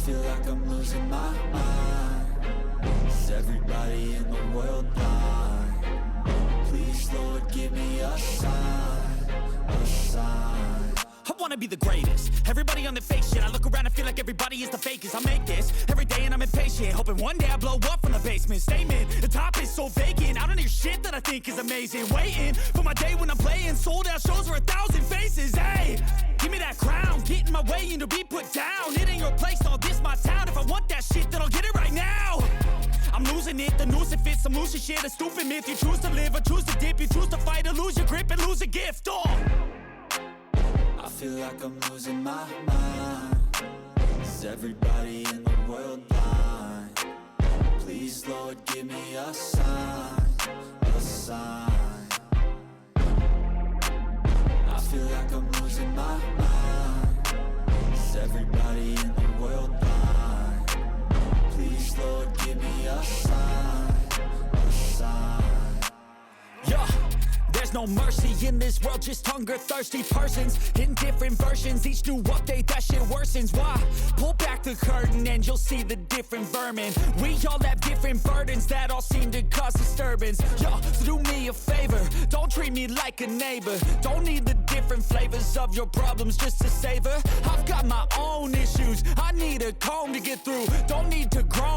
feel like I'm losing my mind. Is everybody in the world blind? Please, Lord, give me a sign, a sign. I wanna be the greatest. Everybody on the fake shit. I look around and feel like everybody is the fakest. I make this every day and I'm impatient, hoping one day I blow up from the basement. Statement, the top is so vacant. I don't hear shit that I think is amazing. Waiting for my day when I'm playing sold out shows for 1,000 faces. Hey, give me that crown, get in my way and to be put down. It ain't your place, all this my town. If I want that shit, then I'll get it right now. I'm losing it, the noose it fits, I'm losing shit. A stupid myth, you choose to live or choose to dip. You choose to fight or lose your grip and lose a gift. Oh, I feel like I'm losing my mind. Is everybody in the world blind? Please, Lord, give me a sign, a sign. I feel like I'm losing my mind. Is everybody in the world blind? Please, Lord, give me a sign, a sign. yeah. There's no mercy in this world, just hunger-thirsty persons in different versions. Each new update, that shit worsens. Why? Pull back the curtain and you'll see the different vermin. We all have different burdens that all seem to cause disturbance. Yo, so do me a favor, don't treat me like a neighbor. Don't need the different flavors of your problems just to savor. I've got my own issues, I need a comb to get through. Don't need to groan.